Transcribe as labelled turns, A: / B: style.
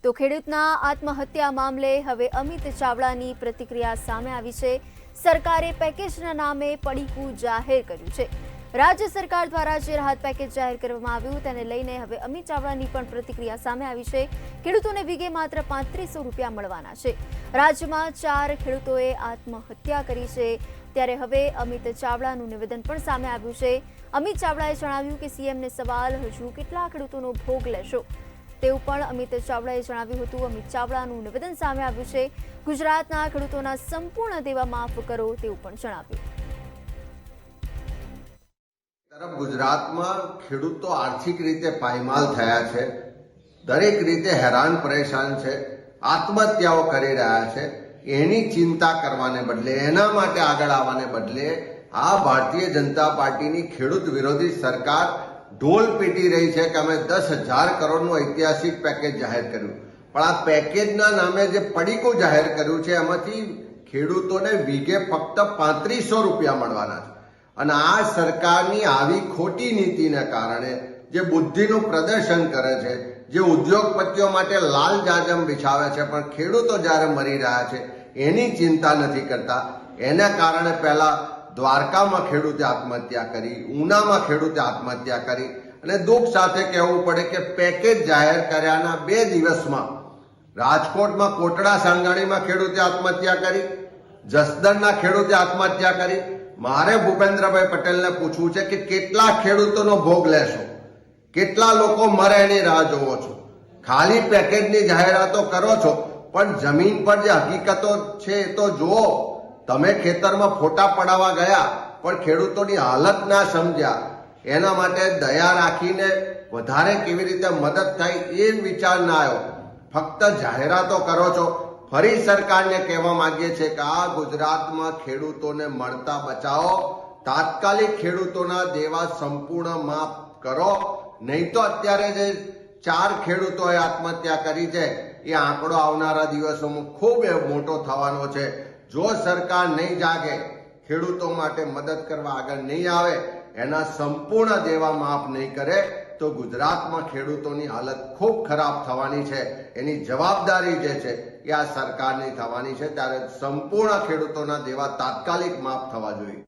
A: તો ખેડૂતના આત્મહત્યા મામલે હવે અમિત ચાવડાની પ્રતિક્રિયા સામે આવી છે। સરકારે પેકેજના નામે પડીકું જાહેર કર્યું છે। રાજ્ય સરકાર દ્વારા જે રાહત પેકેજ જાહેર કરવામાં આવ્યું તેને લઈને હવે અમિત ચાવડાની પણ પ્રતિક્રિયા સામે આવી છે। ખેડૂતોને વીઘે માત્ર 3500 રૂપિયા મળવાના છે। રાજ્યમાં 4 ખેડૂતોએ આત્મહત્યા કરી છે, ત્યારે હવે અમિત ચાવડાનું નિવેદન પણ સામે આવ્યું છે। અમિત ચાવડાએ જણાવ્યું કે સીએમને સવાલ, હજુ કેટલા ખેડૂતોનો ભોગ લેશો, તેવું પણ અમિત ચાવડાએ જણાવ્યું હતું। અમિત ચાવડાનું નિવેદન સામે આવ્યું છે। ગુજરાતના ખેડૂતોના સંપૂર્ણ દેવા માફ કરો તેવું પણ જણાવ્યું।
B: તરફ ગુજરાતમાં ખેડૂતો આર્થિક રીતે પાયમાલ થયા છે, દરેક રીતે હેરાન પરેશાન છે, આત્મહત્યાઓ કરી રહ્યા છે। એની ચિંતા કરવાને બદલે, એના માટે આગળ આવવાને બદલે આ ભારતીય જનતા પાર્ટીની ખેડૂત વિરોધી સરકાર ઢોલ પીટી રહી છે કે અમે 10,000 કરોડનું ઐતિહાસિક પેકેજ જાહેર કર્યું, પણ આ પેકેજના નામે જે પડીકું જાહેર કર્યું છે એમાંથી ખેડૂતોને વીઘે ફક્ત 3500 રૂપિયા મળવાના છે। અને આ સરકારની આવી ખોટી નીતિને કારણે જે બુદ્ધિનું પ્રદર્શન કરે છે, જે ઉદ્યોગપતિઓ માટે લાલ જાજમ બિછાવે છે, પણ ખેડૂતો જ્યારે મરી રહ્યા છે એની ચિંતા નથી કરતા। એના કારણે પહેલા દ્વારકામાં ખેડૂતે આત્મહત્યા કરી, ઉનામાં ખેડૂતે આત્મહત્યા કરી, અને દુઃખ સાથે કહેવું પડે કે પેકેજ જાહેર કર્યાના 2 દિવસમાં રાજકોટમાં કોટડા સાંગાણીમાં ખેડૂતે આત્મહત્યા કરી, જસદણના ખેડૂતે આત્મહત્યા કરી। મારે ભૂપેન્દ્રભાઈ પટેલને પૂછવું છે કે કેટલા ખેડૂતોનો ભોગ લેશો, કેટલા લોકો મરે એની રાહ જોવો છો? ખાલી પેકેજની જાહેરાતો કરો છો, પણ જમીન પર જે હકીકતો છે એ તો જુઓ। તમે ખેતરમાં ફોટા પડાવવા ગયા પણ ખેડૂતોની હાલત ના સમજ્યા, એના માટે દયા રાખીને વધારે કેવી રીતે મદદ થાય એ વિચાર ના આવ્યો, ફક્ત જાહેરાતો કરો છો। ફરી સરકારને કહેવા માંગીએ છીએ કે આ ગુજરાતમાં ખેડૂતોને મળતા બચાવો, તાત્કાલિક ખેડૂતોના દેવા સંપૂર્ણ માફ કરો, નહીં તો અત્યારે જે 4 ખેડૂતોએ આત્મહત્યા કરી છે એ આંકડો આવનારા દિવસોમાં ખૂબ મોટો થવાનો છે। જો સરકાર નહીં જાગે, ખેડૂતો માટે મદદ કરવા આગળ નહીં આવે, એના સંપૂર્ણ દેવા માફ નહીં કરે, તો ગુજરાતમાં ખેડૂતોની હાલત ખૂબ ખરાબ થવાની છે। એની જવાબદારી જે છે એ આ સરકારની થવાની છે। ત્યારે સંપૂર્ણ ખેડૂતોના દેવા તાત્કાલિક માફ થવા જોઈએ।